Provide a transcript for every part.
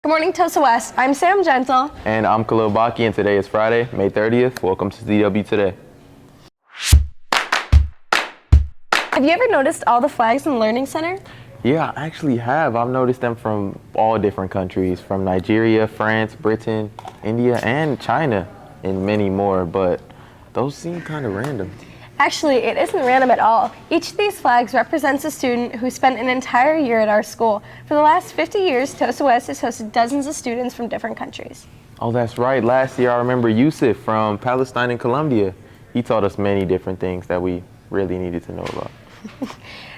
Good morning, Tulsa West. I'm Sam Gentil. And I'm Khalil Barki, and today is Friday, May 30th. Welcome to DW Today. Have you ever noticed all the flags in the Learning Center? Yeah, I actually have. I've noticed them from all different countries, from Nigeria, France, Britain, India, and China, and many more, but those seem kind of random. Actually, it isn't random at all. Each of these flags represents a student who spent an entire year at our school. For the last 50 years, Tulsa West has hosted dozens of students from different countries. Oh, that's right. Last year, I remember Yusuf from Palestine and Colombia. He taught us many different things that we really needed to know about.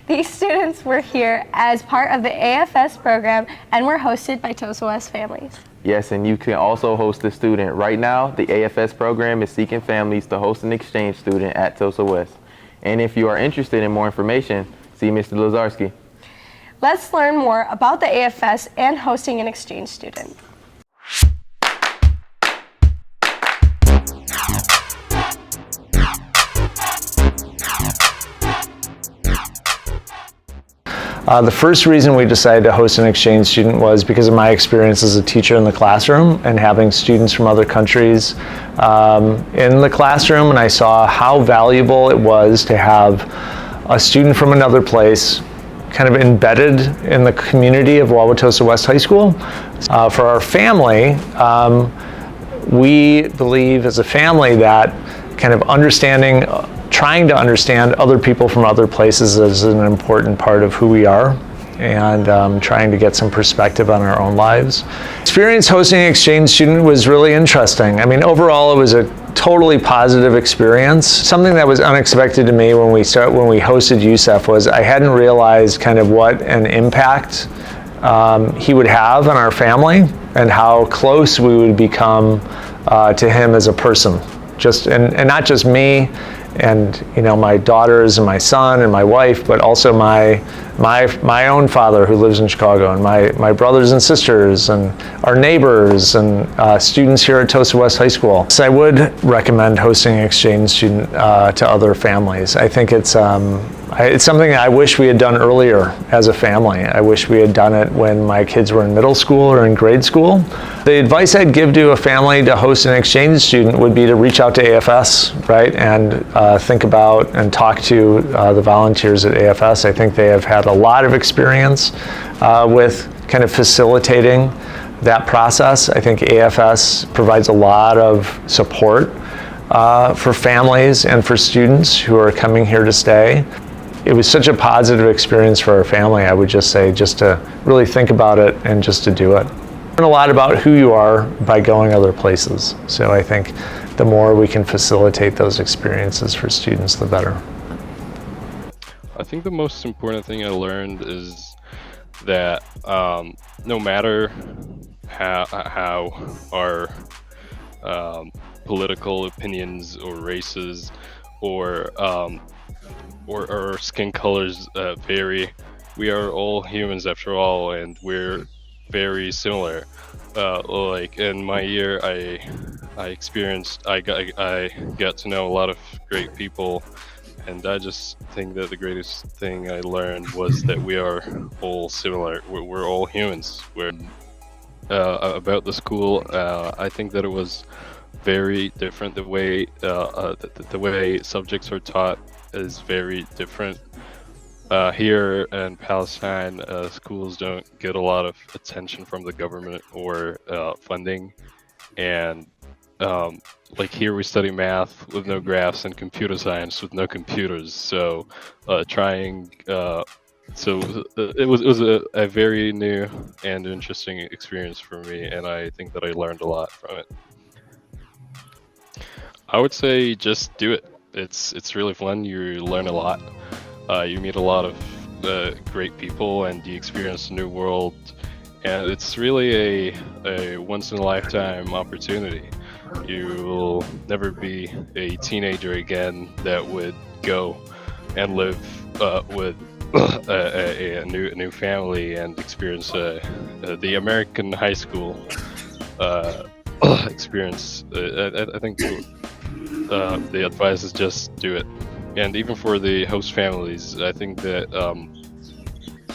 These students were here as part of the AFS program and were hosted by Tulsa West families. Yes, and you can also host a student. Right now, the AFS program is seeking families to host an exchange student at Tulsa West. And if you are interested in more information, see Mr. Lazarski. Let's learn more about the AFS and hosting an exchange student. The first reason we decided to host an exchange student was because of my experience as a teacher in the classroom and having students from other countries in the classroom, and I saw how valuable it was to have a student from another place kind of embedded in the community of Wauwatosa West High School. For our family, we believe as a family that kind of trying to understand other people from other places is an important part of who we are, and trying to get some perspective on our own lives. Experience hosting an exchange student was really interesting. I mean, overall, it was a totally positive experience. Something that was unexpected to me when we hosted Yusuf was I hadn't realized kind of what an impact he would have on our family and how close we would become to him as a person. And not just me and my daughters and my son and my wife, but also my own father who lives in Chicago, and my brothers and sisters and our neighbors and students here at Tulsa West High School. So I would recommend hosting an exchange student to other families. I think it's something I wish we had done earlier as a family. I wish we had done it when my kids were in middle school or in grade school. The advice I'd give to a family to host an exchange student would be to reach out to AFS, right, and think about and talk to the volunteers at AFS. I think they have had a lot of experience with kind of facilitating that process. I think AFS provides a lot of support for families and for students who are coming here to stay. It was such a positive experience for our family. I would just say just to really think about it and just to do it. Learn a lot about who you are by going other places. So I think the more we can facilitate those experiences for students, the better. I think the most important thing I learned is that no matter how our political opinions or races or our skin colors vary, we are all humans after all, and we're very similar. Like in my year, I got to know a lot of great people, and I just think that the greatest thing I learned was that we are all similar. We're all humans. About the school, I think that it was very different. The way subjects are taught is very different. Here in Palestine, schools don't get a lot of attention from the government or funding, and like here we study math with no graphs and computer science with no computers. So it was a very new and interesting experience for me, and I think that I learned a lot from it. I would say just do it. It's really fun. You learn a lot. You meet a lot of great people, and you experience a new world. And it's really a once-in-a-lifetime opportunity. You will never be a teenager again that would go and live with a new family and experience the American high school experience. I think the advice is just do it. And even for the host families, I think that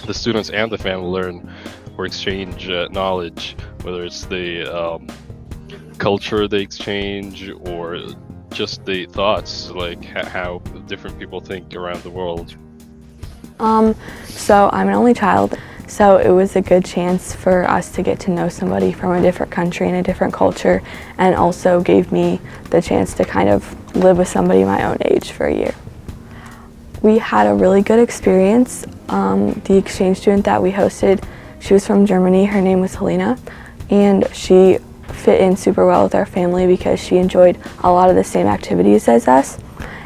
the students and the family learn or exchange knowledge, whether it's the culture they exchange or just the thoughts, like how different people think around the world. So I'm an only child, so it was a good chance for us to get to know somebody from a different country and a different culture, and also gave me the chance to kind of live with somebody my own age for a year. We had a really good experience. The exchange student that we hosted, she was from Germany, her name was Helena, and she fit in super well with our family because she enjoyed a lot of the same activities as us.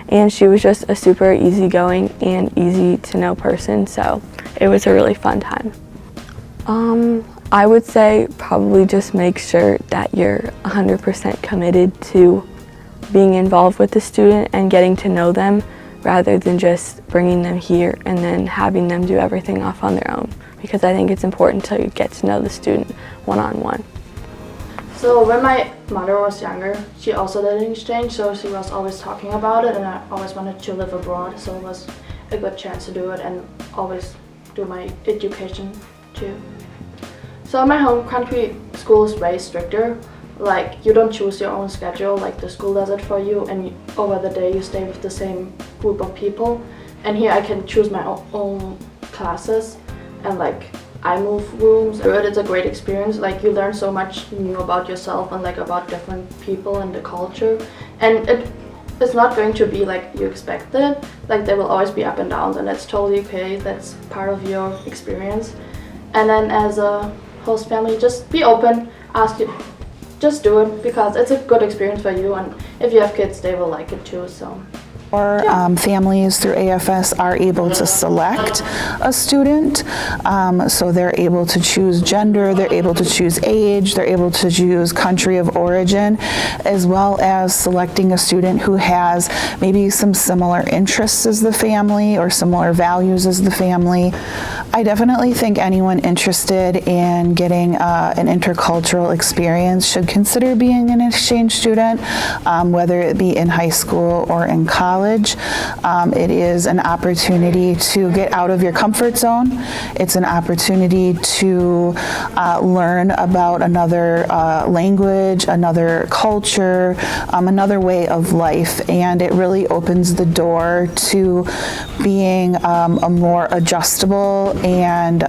And she was just a super easygoing and easy to know person, so it was a really fun time. I would say probably just make sure that you're 100% committed to being involved with the student and getting to know them rather than just bringing them here and then having them do everything off on their own, because I think it's important to get to know the student one-on-one. So when my mother was younger, she also did an exchange, so she was always talking about it, and I always wanted to live abroad, so it was a good chance to do it and always do my education too. So my home country school is way stricter. Like, you don't choose your own schedule, like the school does it for you, and over the day you stay with the same group of people. And here I can choose my own classes, and like I move rooms. It's a great experience. Like, you learn so much new about yourself and like about different people and the culture. And it's not going to be like you expected. Like, there will always be up and downs, and that's totally okay. That's part of your experience. And then as a host family, just be open, just do it, because it's a good experience for you, and if you have kids, they will like it too. So. Or families through AFS are able to select a student, so they're able to choose gender, they're able to choose age, they're able to choose country of origin, as well as selecting a student who has maybe some similar interests as the family or similar values as the family. I definitely think anyone interested in getting an intercultural experience should consider being an exchange student, whether it be in high school or in college. It is an opportunity to get out of your comfort zone. It's an opportunity to learn about another language, another culture, another way of life, and it really opens the door to being a more adjustable and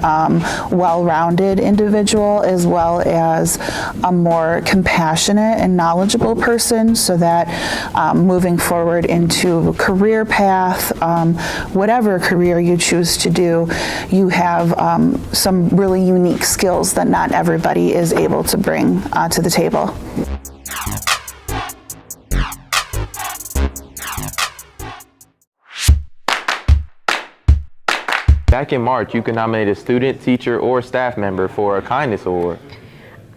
well-rounded individual, as well as a more compassionate and knowledgeable person, so that moving forward into a career path, whatever career you choose to do, you have some really unique skills that not everybody is able to bring to the table. Back in March, you can nominate a student, teacher, or staff member for a kindness award.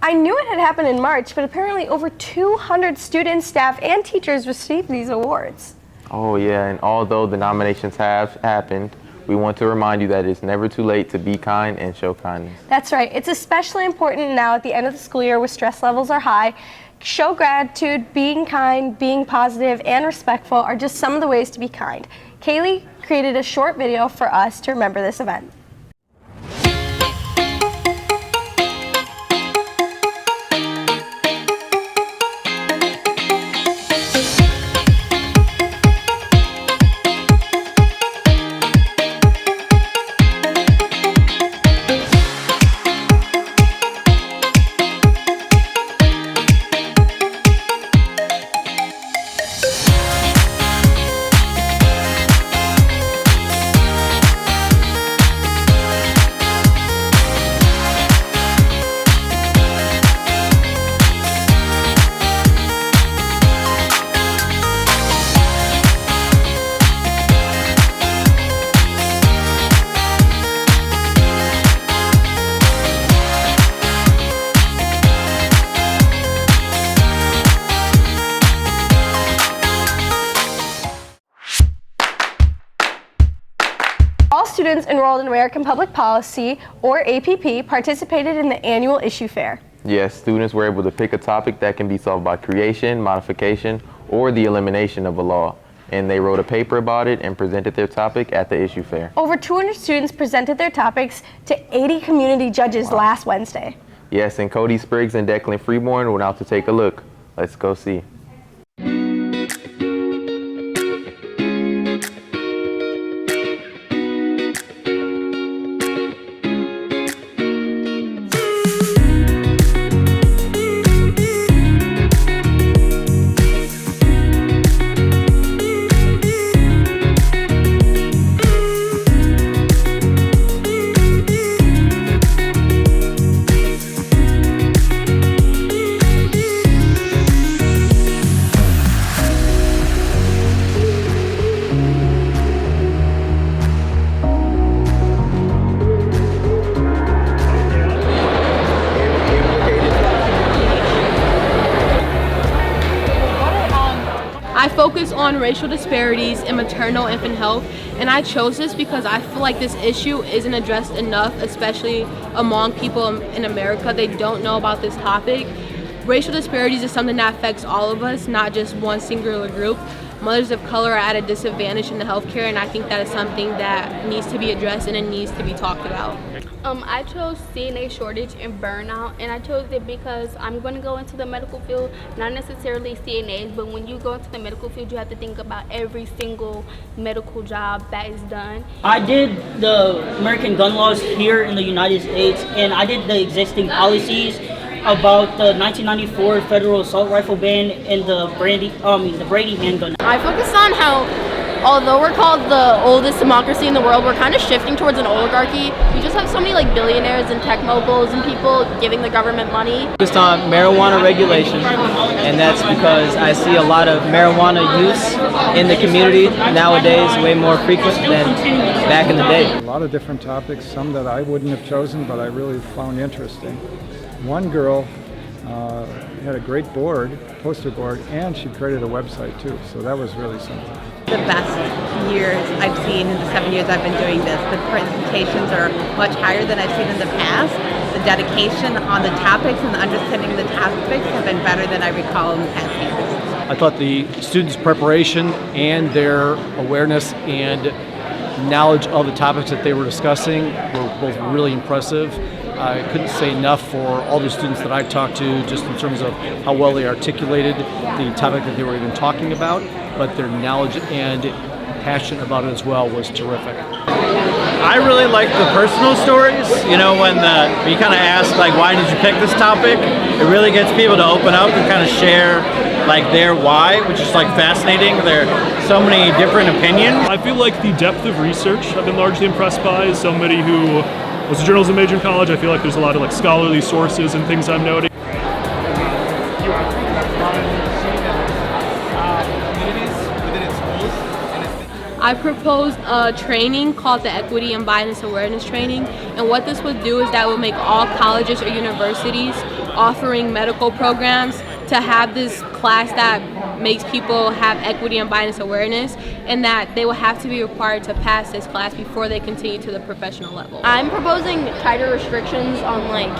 I knew it had happened in March, but apparently over 200 students, staff, and teachers received these awards. Oh yeah, and although the nominations have happened, we want to remind you that it's never too late to be kind and show kindness. That's right. It's especially important now at the end of the school year where stress levels are high. Show gratitude, being kind, being positive, and respectful are just some of the ways to be kind. Kayley created a short video for us to remember this event. All students enrolled in American Public Policy, or APP, participated in the annual issue fair. Yes, students were able to pick a topic that can be solved by creation, modification, or the elimination of a law. and they wrote a paper about it and presented their topic at the issue fair. Over 200 students presented their topics to 80 community judges last Wednesday. Yes, and Cody, Spriggs, and Declan Freeborn went out to take a look. Let's go see. I focus on racial disparities in maternal infant health, and I chose this because I feel like this issue isn't addressed enough, especially among people in America. They don't know about this topic. Racial disparities is something that affects all of us, not just one singular group. Mothers of color are at a disadvantage in the healthcare, and I think that is something that needs to be addressed and it needs to be talked about. I chose CNA shortage and burnout, and I chose it because I'm going to go into the medical field, not necessarily CNAs, but when you go into the medical field, you have to think about every single medical job that is done. I did the American gun laws here in the United States, and I did the existing policies about the 1994 federal assault rifle ban and the Brady handgun. I focus on how, although we're called the oldest democracy in the world, we're kind of shifting towards an oligarchy. We just have so many like billionaires and tech moguls and people giving the government money. Focused on marijuana regulation, and that's because I see a lot of marijuana use in the community nowadays, way more frequent than back in the day. A lot of different topics, some that I wouldn't have chosen, but I really found interesting. One girl had a great poster board, and she created a website too, so that was really something. The best years I've seen in the 7 years I've been doing this. The presentations are much higher than I've seen in the past. The dedication on the topics and the understanding of the topics have been better than I recall in the past years. I thought the students' preparation and their awareness and knowledge of the topics that they were discussing were both really impressive. I couldn't say enough for all the students that I talked to, just in terms of how well they articulated the topic that they were even talking about, but their knowledge and passion about it as well was terrific. I really like the personal stories. You know, when you kind of ask, like, why did you pick this topic? It really gets people to open up and kind of share, like, their why, which is, like, fascinating. There are so many different opinions. I feel like the depth of research I've been largely impressed by. As somebody who was a journalism major in college, I feel like there's a lot of, like, scholarly sources and things I'm noting. I proposed a training called the Equity and Bias Awareness Training, and what this would do is that would make all colleges or universities offering medical programs to have this class that makes people have equity and bias awareness, and that they will have to be required to pass this class before they continue to the professional level. I'm proposing tighter restrictions on like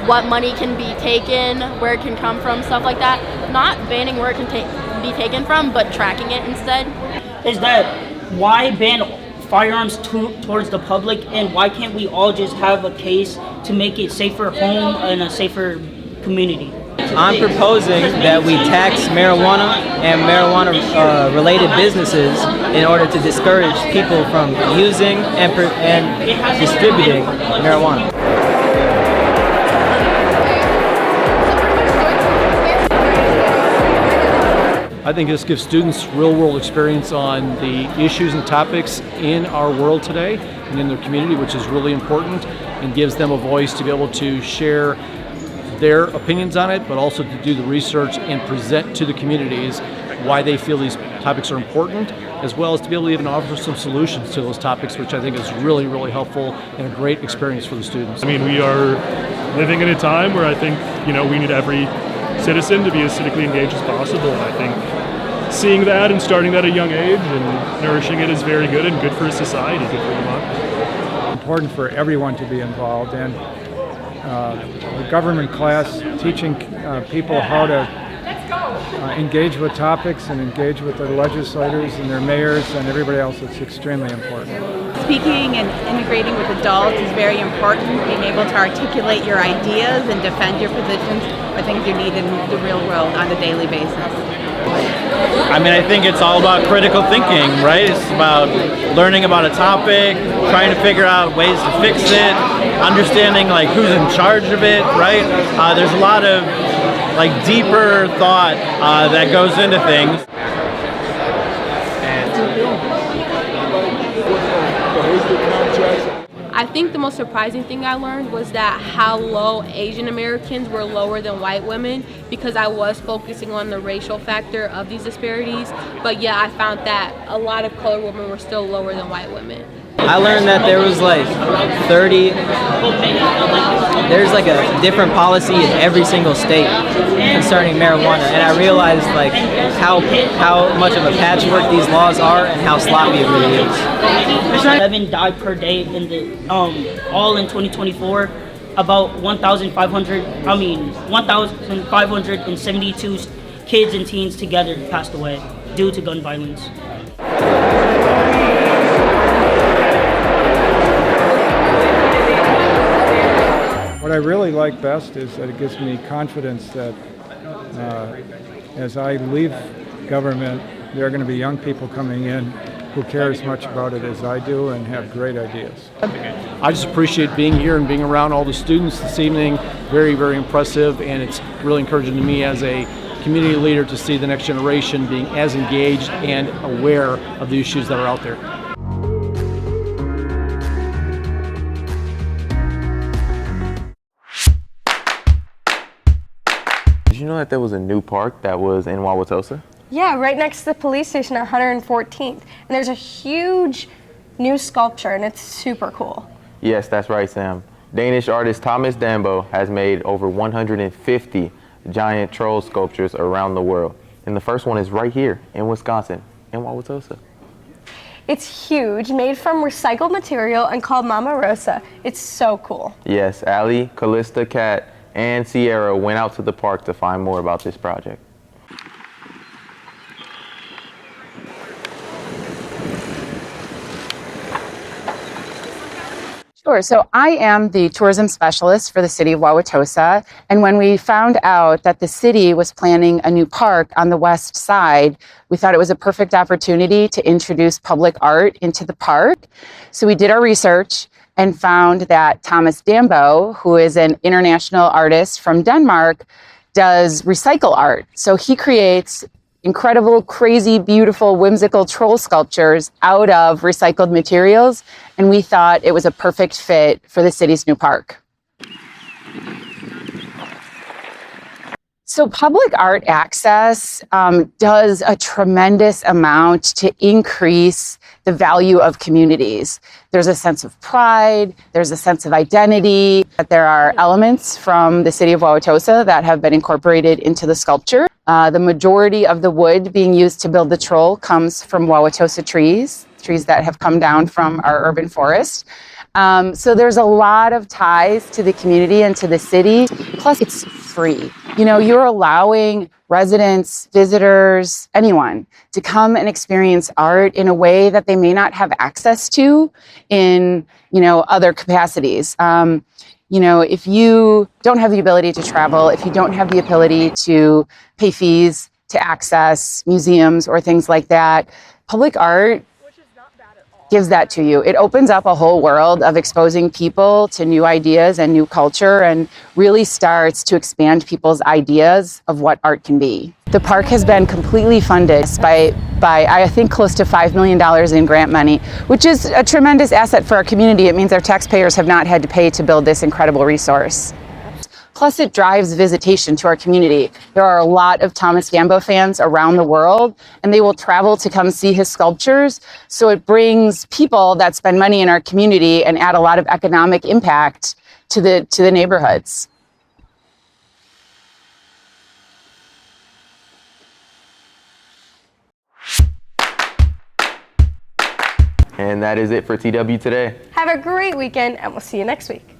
what money can be taken, where it can come from, stuff like that. Not banning where it can be taken from, but tracking it instead. Is that why ban firearms towards the public, and why can't we all just have a case to make it safer home and a safer community? I'm proposing that we tax marijuana and marijuana related businesses in order to discourage people from using and distributing marijuana. I think this gives students real-world experience on the issues and topics in our world today and in their community, which is really important, and gives them a voice to be able to share their opinions on it, but also to do the research and present to the communities why they feel these topics are important, as well as to be able to even offer some solutions to those topics, which I think is really, really helpful and a great experience for the students. I mean, we are living in a time where I think, we need every citizen to be as civically engaged as possible, and I think seeing that and starting that at a young age and nourishing it is very good and good for society, good for democracy. Important for everyone to be involved in. The government class teaching people how to engage with topics and engage with their legislators and their mayors and everybody else. It's extremely important. Speaking and integrating with adults is very important. Being able to articulate your ideas and defend your positions are things you need in the real world on a daily basis. I mean, I think it's all about critical thinking, right? It's about learning about a topic, trying to figure out ways to fix it, understanding like who's in charge of it, right? There's a lot of like deeper thought that goes into things. I think the most surprising thing I learned was that how low Asian Americans were lower than white women, because I was focusing on the racial factor of these disparities. But yeah, I found that a lot of colored women were still lower than white women. I learned that there was like there's like a different policy in every single state concerning marijuana, and I realized like how much of a patchwork these laws are and how sloppy it really is. 11 died per day in the all in 2024. About 1,572 kids and teens together passed away due to gun violence. What I really like best is that it gives me confidence that as I leave government, there are going to be young people coming in who care as much about it as I do and have great ideas. I just appreciate being here and being around all the students this evening. Very, very impressive, and it's really encouraging to me as a community leader to see the next generation being as engaged and aware of the issues that are out there. Did you know that there was a new park that was in Wauwatosa? Yeah, right next to the police station at 114th. And there's a huge new sculpture, and it's super cool. Yes, that's right, Sam. Danish artist Thomas DAMBO has made over 150 giant troll sculptures around the world. And the first one is right here in Wisconsin, in Wauwatosa. It's huge, made from recycled material and called Mama Rosa. It's so cool. Yes, Ali, Calista, Kat, and Ciara went out to the park to find more about this project. Sure. So I am the tourism specialist for the city of Wauwatosa. And when we found out that the city was planning a new park on the west side, we thought it was a perfect opportunity to introduce public art into the park. So we did our research and found that Thomas DAMBO, who is an international artist from Denmark, does recycle art. So he creates incredible, crazy, beautiful, whimsical troll sculptures out of recycled materials, and we thought it was a perfect fit for the city's new park. So public art access does a tremendous amount to increase the value of communities. There's a sense of pride, there's a sense of identity. There are elements from the city of Wauwatosa that have been incorporated into the sculpture. The majority of the wood being used to build the troll comes from Wauwatosa trees that have come down from our urban forest. So there's a lot of ties to the community and to the city. Plus, it's free. You know, you're allowing residents, visitors, anyone to come and experience art in a way that they may not have access to in, other capacities. If you don't have the ability to travel, if you don't have the ability to pay fees to access museums or things like that, public art gives that to you. It opens up a whole world of exposing people to new ideas and new culture, and really starts to expand people's ideas of what art can be. The park has been completely funded by I think close to $5 million in grant money, which is a tremendous asset for our community. It means our taxpayers have not had to pay to build this incredible resource. Plus, it drives visitation to our community. There are a lot of Thomas DAMBO fans around the world, and they will travel to come see his sculptures. So it brings people that spend money in our community and add a lot of economic impact to the neighborhoods. And that is it for TW Today. Have a great weekend, and we'll see you next week.